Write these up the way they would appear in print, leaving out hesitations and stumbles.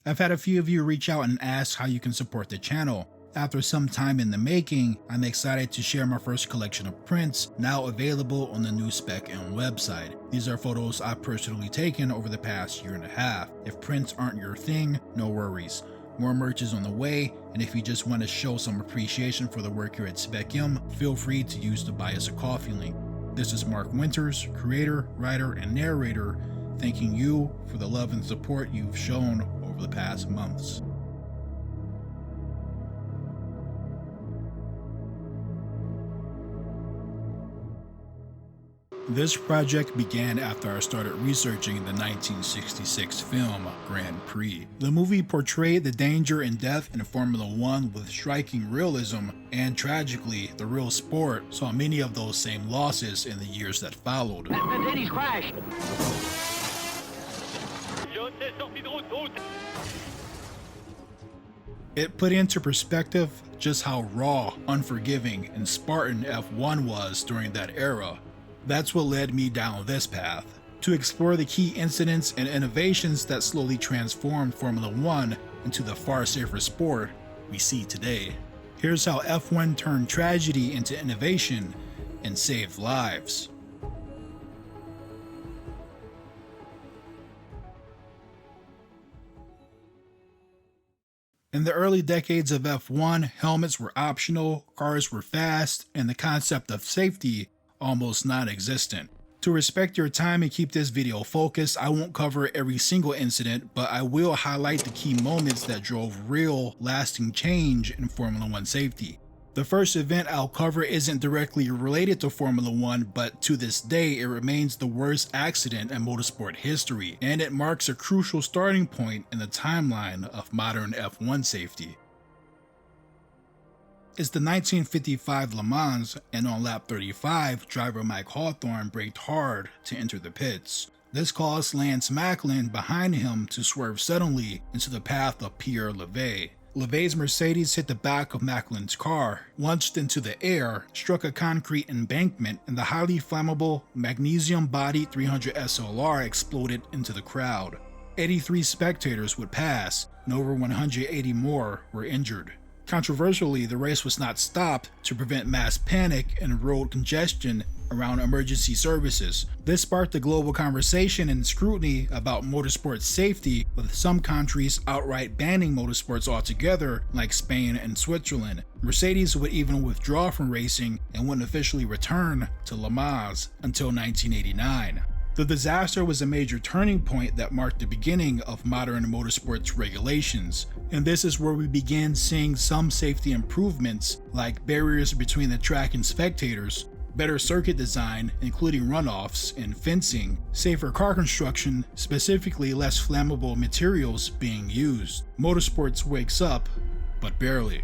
I've had a few of you reach out and ask how you can support the channel. After some time in the making, I'm excited to share my first collection of prints, now available on the new Spec M website. These are photos I've personally taken over the past year and a half. If prints aren't your thing, no worries. More merch is on the way, and if you just want to show some appreciation for the work here at Spec M, feel free to use the Buy Us a Coffee link. This is Mark Winters, creator, writer, and narrator, thanking you for the love and support you've shown over the past months. This project began after I started researching the 1966 film Grand Prix. The movie portrayed the danger and death in Formula One with striking realism, and tragically, the real sport saw many of those same losses in the years that followed. Then he's crashed. It put into perspective just how raw, unforgiving, and Spartan F1 was during that era. That's what led me down this path, to explore the key incidents and innovations that slowly transformed Formula One into the far safer sport we see today. Here's how F1 turned tragedy into innovation and saved lives. In the early decades of F1, helmets were optional, cars were fast, and the concept of safety almost non-existent. To respect your time and keep this video focused, I won't cover every single incident, but I will highlight the key moments that drove real, lasting change in Formula One safety. The first event I'll cover isn't directly related to Formula One, but to this day it remains the worst accident in motorsport history, and it marks a crucial starting point in the timeline of modern F1 safety. It's the 1955 Le Mans, and on lap 35, driver Mike Hawthorne braked hard to enter the pits. This caused Lance Macklin behind him to swerve suddenly into the path of Pierre Levay. Levay's Mercedes hit the back of Macklin's car, launched into the air, struck a concrete embankment, and the highly flammable magnesium-bodied 300 SLR exploded into the crowd. 83 spectators would pass, and over 180 more were injured. Controversially, the race was not stopped to prevent mass panic and road congestion around emergency services. This sparked a global conversation and scrutiny about motorsport safety, with some countries outright banning motorsports altogether, like Spain and Switzerland. Mercedes would even withdraw from racing and wouldn't officially return to Le Mans until 1989. The disaster was a major turning point that marked the beginning of modern motorsports regulations, and this is where we began seeing some safety improvements like barriers between the track and spectators, better circuit design including runoffs and fencing, safer car construction, specifically less flammable materials being used. Motorsports wakes up, but barely.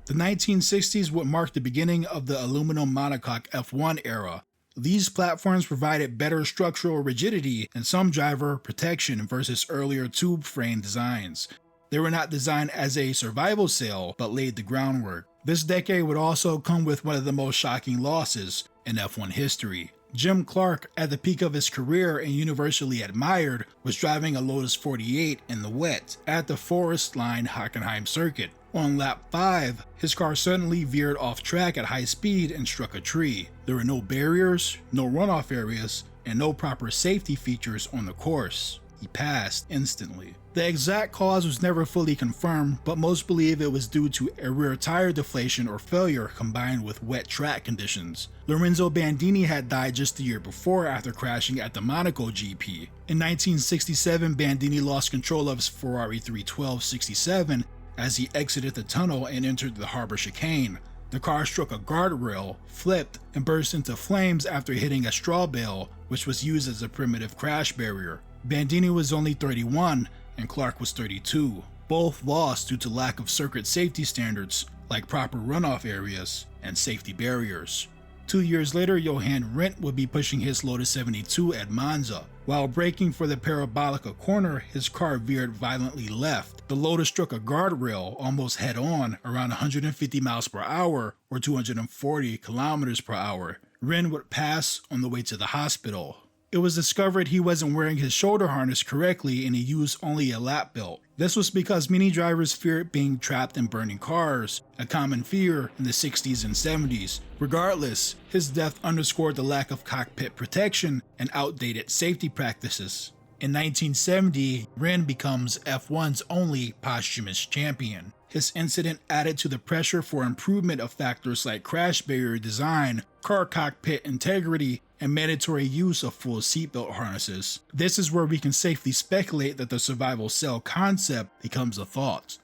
The 1960s would mark the beginning of the aluminum monocoque F1 era. These platforms provided better structural rigidity and some driver protection versus earlier tube frame designs. They were not designed as a survival sail, but laid the groundwork. This decade would also come with one of the most shocking losses in F1 history. Jim Clark, at the peak of his career and universally admired, was driving a Lotus 48 in the wet at the Forest Line Hockenheim circuit. On lap 5, his car suddenly veered off track at high speed and struck a tree. There were no barriers, no runoff areas, and no proper safety features on the course. He passed instantly. The exact cause was never fully confirmed, but most believe it was due to a rear tire deflation or failure combined with wet track conditions. Lorenzo Bandini had died just the year before after crashing at the Monaco GP. In 1967, Bandini lost control of his Ferrari 312/67 as he exited the tunnel and entered the harbor chicane. The car struck a guardrail, flipped, and burst into flames after hitting a straw bale, which was used as a primitive crash barrier. Bandini was only 31 and Clark was 32. Both lost due to lack of circuit safety standards like proper runoff areas and safety barriers. 2 years later, Jochen Rindt would be pushing his Lotus 72 at Monza. While braking for the Parabolica corner, his car veered violently left. The Lotus struck a guardrail almost head-on around 150 miles per hour or 240 kilometers per hour. Rindt would pass on the way to the hospital. It was discovered he wasn't wearing his shoulder harness correctly and he used only a lap belt. This was because many drivers feared being trapped in burning cars, a common fear in the 60s and 70s. Regardless, his death underscored the lack of cockpit protection and outdated safety practices. In 1970, Rindt becomes F1's only posthumous champion. His incident added to the pressure for improvement of factors like crash barrier design, car cockpit integrity, and mandatory use of full seatbelt harnesses. This is where we can safely speculate that the survival cell concept becomes a thought.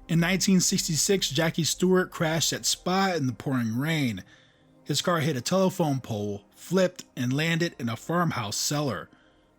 In 1966, Jackie Stewart crashed at Spa in the pouring rain. His car hit a telephone pole, flipped, and landed in a farmhouse cellar.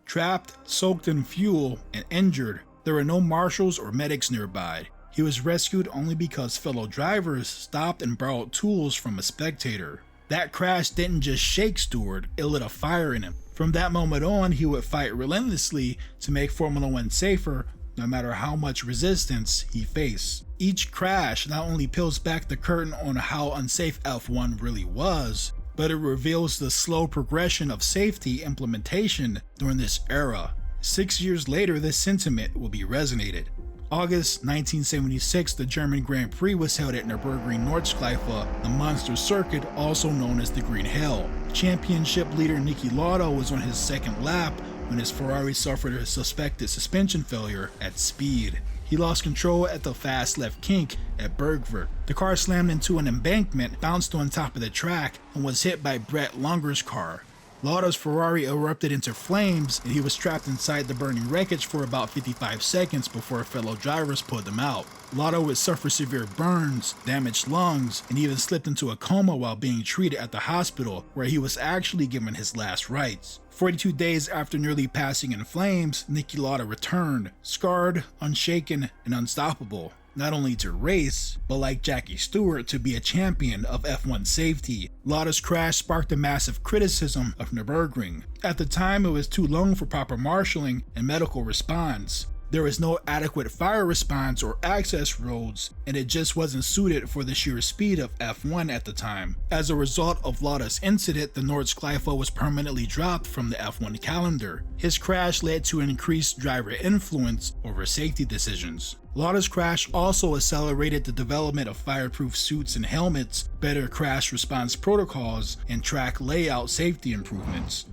Trapped, soaked in fuel, and injured, there were no marshals or medics nearby. He was rescued only because fellow drivers stopped and borrowed tools from a spectator. That crash didn't just shake Stewart, it lit a fire in him. From that moment on, he would fight relentlessly to make Formula One safer, no matter how much resistance he faced. Each crash not only peels back the curtain on how unsafe F1 really was, but it reveals the slow progression of safety implementation during this era. 6 years later, this sentiment will be resonated. August 1976, the German Grand Prix was held at Nürburgring Nordschleife, the monster circuit also known as the Green Hell. Championship leader Niki Lauda was on his second lap when his Ferrari suffered a suspected suspension failure at speed. He lost control at the fast left kink at Bergwerk. The car slammed into an embankment, bounced on top of the track, and was hit by Brett Lunger's car. Lauda's Ferrari erupted into flames, and he was trapped inside the burning wreckage for about 55 seconds before fellow drivers pulled him out. Lauda would suffer severe burns, damaged lungs, and even slipped into a coma while being treated at the hospital, where he was actually given his last rites. 42 days after nearly passing in flames, Niki Lauda returned, scarred, unshaken, and unstoppable. Not only to race, but like Jackie Stewart, to be a champion of F1 safety. Lauda's crash sparked a massive criticism of Nürburgring. At the time, it was too long for proper marshalling and medical response. There was no adequate fire response or access roads, and it just wasn't suited for the sheer speed of F1 at the time. As a result of Lauda's incident, the Nordschleife was permanently dropped from the F1 calendar. His crash led to increased driver influence over safety decisions. Lauda's crash also accelerated the development of fireproof suits and helmets, better crash response protocols, and track layout safety improvements.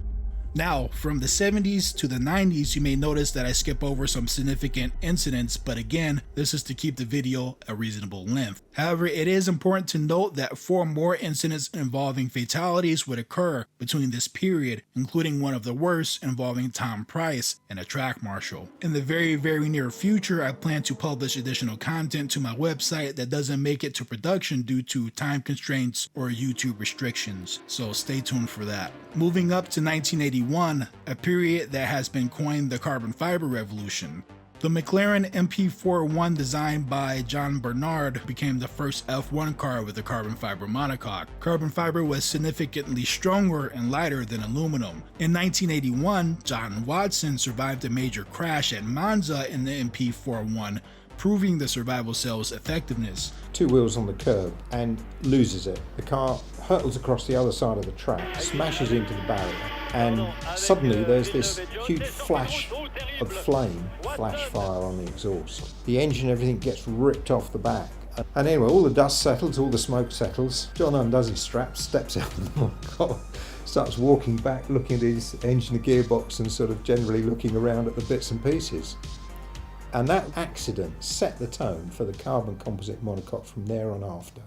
Now, from the 70s to the 90s, you may notice that I skip over some significant incidents, but again, this is to keep the video a reasonable length. However, it is important to note that 4 more incidents involving fatalities would occur between this period, including one of the worst involving Tom Pryce and a track marshal. In the very near future, I plan to publish additional content to my website that doesn't make it to production due to time constraints or YouTube restrictions, so stay tuned for that. Moving up to 1981, a period that has been coined the carbon fiber revolution. The McLaren MP41 designed by John Barnard became the first F1 car with a carbon fiber monocoque. Carbon fiber was significantly stronger and lighter than aluminum. In 1981, John Watson survived a major crash at Monza in the MP41, proving the survival cell's effectiveness. 2 wheels on the curb and loses it. The car hurtles across the other side of the track, smashes into the barrier, and suddenly there's this huge flash of flame, flash fire on the exhaust. The engine, everything gets ripped off the back. And anyway, all the dust settles, all the smoke settles. John undoes his straps, steps out of the monocoque, starts walking back, looking at his engine, the gearbox, and sort of generally looking around at the bits and pieces. And that accident set the tone for the carbon composite monocoque from there on after.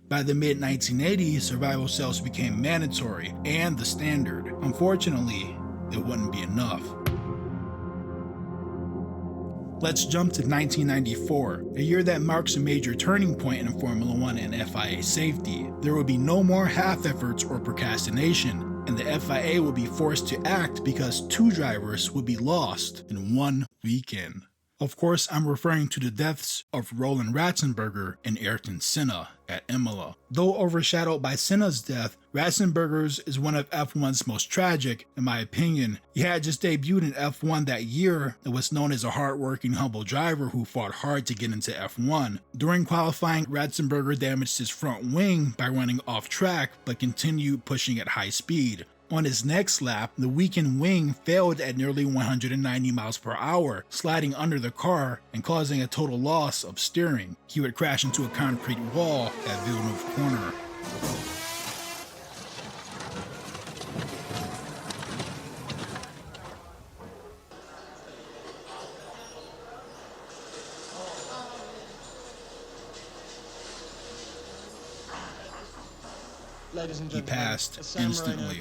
By the mid-1980s, survival cells became mandatory and the standard. Unfortunately, it wouldn't be enough. Let's jump to 1994, a year that marks a major turning point in Formula One and FIA safety. There will be no more half efforts or procrastination, and the FIA will be forced to act because 2 drivers will be lost in 1 weekend. Of course, I'm referring to the deaths of Roland Ratzenberger and Ayrton Senna at Imola. Though overshadowed by Senna's death, Ratzenberger's is one of F1's most tragic, in my opinion. He had just debuted in F1 that year and was known as a hard-working, humble driver who fought hard to get into F1. During qualifying, Ratzenberger damaged his front wing by running off track, but continued pushing at high speed. On his next lap, the weakened wing failed at nearly 190 miles per hour, sliding under the car and causing a total loss of steering. He would crash into a concrete wall at Villeneuve Corner. He passed instantly.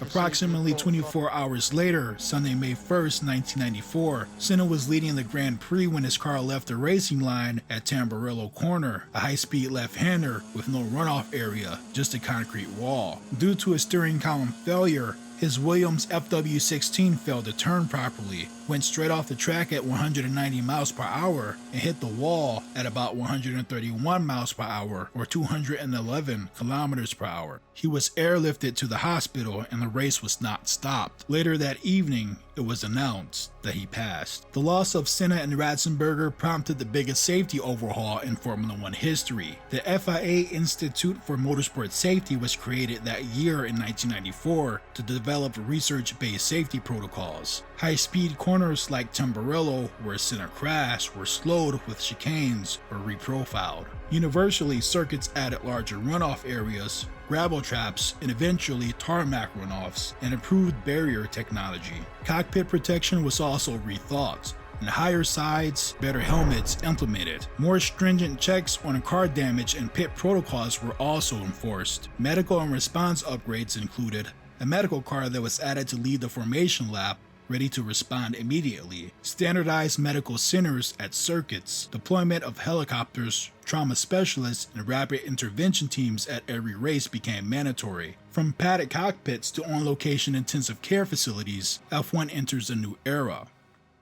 Approximately 24 hours later, Sunday, May 1st, 1994, Senna was leading the Grand Prix when his car left the racing line at Tamburello Corner, a high-speed left-hander with no runoff area, just a concrete wall. Due to a steering column failure, his Williams FW16 failed to turn properly, went straight off the track at 190 miles per hour, and hit the wall at about 131 miles per hour or 211 kilometers per hour. He was airlifted to the hospital and the race was not stopped. Later that evening, it was announced that he passed. The loss of Senna and Ratzenberger prompted the biggest safety overhaul in Formula One history. The FIA Institute for Motorsport Safety was created that year in 1994 to develop research-based safety protocols. High-speed corners like Tamburello, where Senna crashed, were slowed with chicanes or reprofiled. Universally, circuits added larger runoff areas, gravel traps, and eventually tarmac runoffs, and improved barrier technology. Cockpit protection was also rethought, and higher sides, better helmets implemented. More stringent checks on car damage and pit protocols were also enforced. Medical and response upgrades included a medical car that was added to lead the formation lap, ready to respond immediately, standardized medical centers at circuits, deployment of helicopters, trauma specialists, and rapid intervention teams at every race became mandatory. From padded cockpits to on-location intensive care facilities, F1 enters a new era.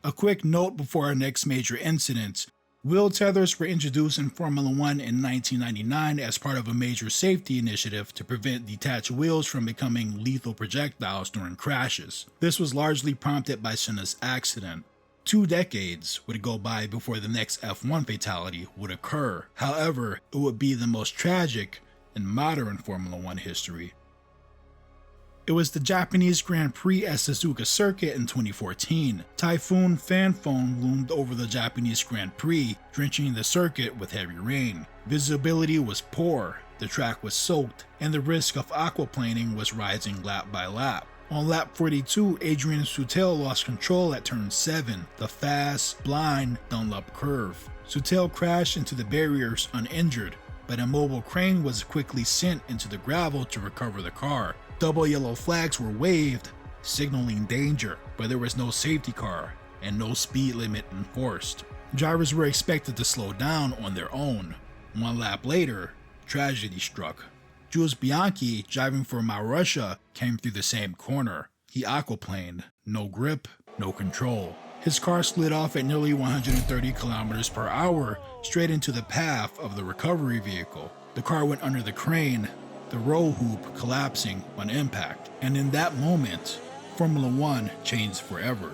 A quick note before our next major incident. Wheel tethers were introduced in Formula One in 1999 as part of a major safety initiative to prevent detached wheels from becoming lethal projectiles during crashes. This was largely prompted by Senna's accident. 2 decades would go by before the next F1 fatality would occur. However, it would be the most tragic in modern Formula One history. It was the Japanese Grand Prix at Suzuka Circuit in 2014. Typhoon Fanfone loomed over the Japanese Grand Prix, drenching the circuit with heavy rain. Visibility was poor, the track was soaked, and the risk of aquaplaning was rising lap by lap. On lap 42, Adrian Sutil lost control at turn 7, the fast, blind Dunlop curve. Sutil crashed into the barriers uninjured, but a mobile crane was quickly sent into the gravel to recover the car. Double yellow flags were waved, signaling danger, but there was no safety car and no speed limit enforced. Drivers were expected to slow down on their own. 1 lap later, tragedy struck. Jules Bianchi, driving for Marussia, came through the same corner. He aquaplaned, no grip, no control. His car slid off at nearly 130 kilometers per hour, straight into the path of the recovery vehicle. The car went under the crane, the roll hoop collapsing on impact, and in that moment, Formula One changed forever.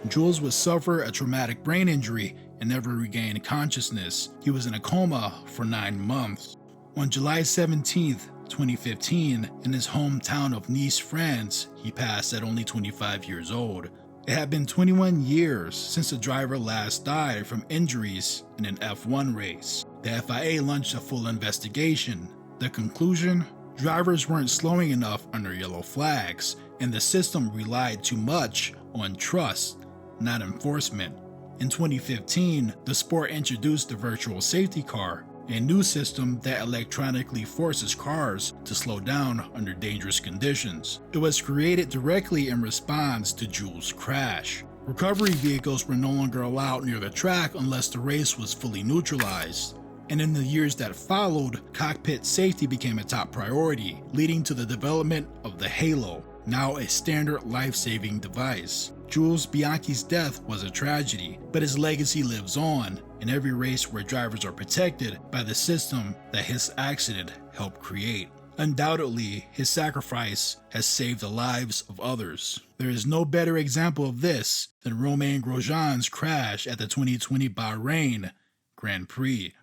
Jules would suffer a traumatic brain injury and never regain consciousness. He was in a coma for 9 months. On July 17, 2015, in his hometown of Nice, France, he passed at only 25 years old. It had been 21 years since the driver last died from injuries in an F1 race. The FIA launched a full investigation. The conclusion? Drivers weren't slowing enough under yellow flags, and the system relied too much on trust, not enforcement. In 2015, the sport introduced the virtual safety car, a new system that electronically forces cars to slow down under dangerous conditions. It was created directly in response to Jules' crash. Recovery vehicles were no longer allowed near the track unless the race was fully neutralized. And in the years that followed, cockpit safety became a top priority, leading to the development of the Halo, now a standard life-saving device. Jules Bianchi's death was a tragedy, but his legacy lives on in every race where drivers are protected by the system that his accident helped create. Undoubtedly, his sacrifice has saved the lives of others. There is no better example of this than Romain Grosjean's crash at the 2020 Bahrain Grand Prix.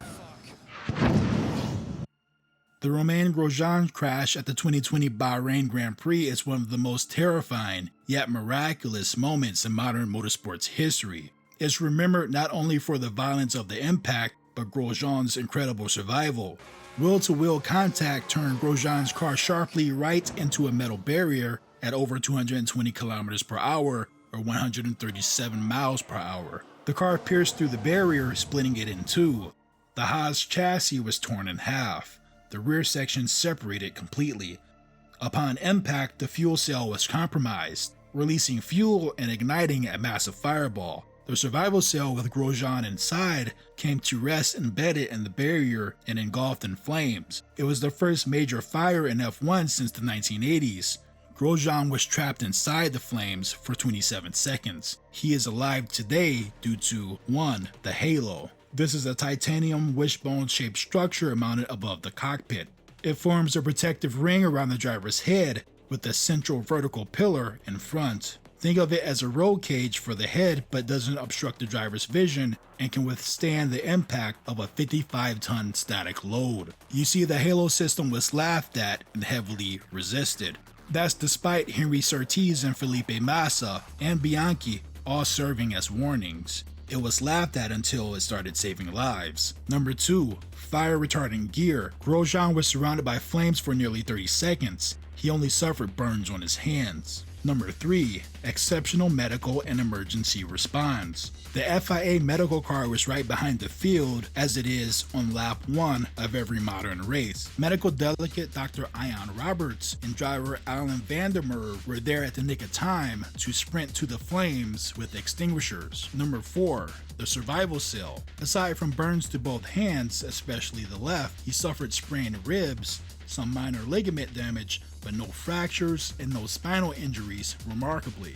The Romain Grosjean crash at the 2020 Bahrain Grand Prix is one of the most terrifying, yet miraculous moments in modern motorsports history. It's remembered not only for the violence of the impact, but Grosjean's incredible survival. Wheel-to-wheel contact turned Grosjean's car sharply right into a metal barrier at over 220 km per hour or 137 miles per hour. The car pierced through the barrier, splitting it in two. The Haas chassis was torn in half. The rear section separated completely. Upon impact, the fuel cell was compromised, releasing fuel and igniting a massive fireball. The survival cell with Grosjean inside came to rest embedded in the barrier and engulfed in flames. It was the first major fire in F1 since the 1980s. Grosjean was trapped inside the flames for 27 seconds. He is alive today due to 1. The halo. This is a titanium wishbone-shaped structure mounted above the cockpit. It forms a protective ring around the driver's head with a central vertical pillar in front. Think of it as a roll cage for the head, but doesn't obstruct the driver's vision and can withstand the impact of a 55-ton static load. You see, the halo system was laughed at and heavily resisted. That's despite Henry Surtees and Felipe Massa and Bianchi all serving as warnings. It was laughed at until it started saving lives. Number 2. Fire retardant gear. Grosjean was surrounded by flames for nearly 30 seconds. He only suffered burns on his hands. Number 3. Exceptional medical and emergency response. The FIA medical car was right behind the field as it is on lap 1 of every modern race. Medical delegate Dr. Ian Roberts and driver Alan Vandermeer were there at the nick of time to sprint to the flames with extinguishers. Number 4. The survival cell. Aside from burns to both hands, especially the left, he suffered sprained ribs, some minor ligament damage, but no fractures and no spinal injuries, remarkably.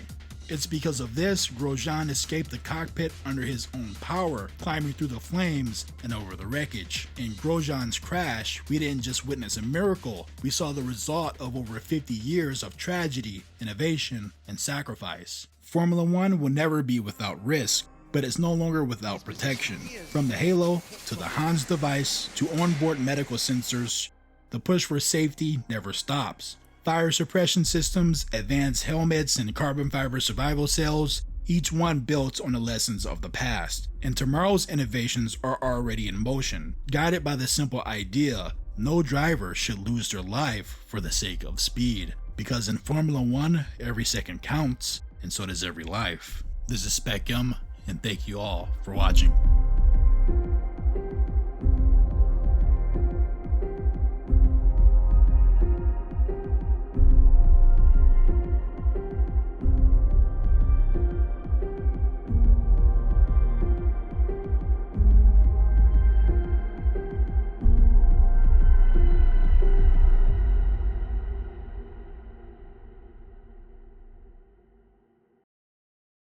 It's because of this, Grosjean escaped the cockpit under his own power, climbing through the flames and over the wreckage. In Grosjean's crash, we didn't just witness a miracle, we saw the result of over 50 years of tragedy, innovation, and sacrifice. Formula One will never be without risk, but it's no longer without protection. From the halo to the Hans device to onboard medical sensors, the push for safety never stops. Fire suppression systems, advanced helmets, and carbon fiber survival cells, each one built on the lessons of the past. And tomorrow's innovations are already in motion, guided by the simple idea, no driver should lose their life for the sake of speed. Because in Formula One, every second counts, and so does every life. This is Spec M, and thank you all for watching.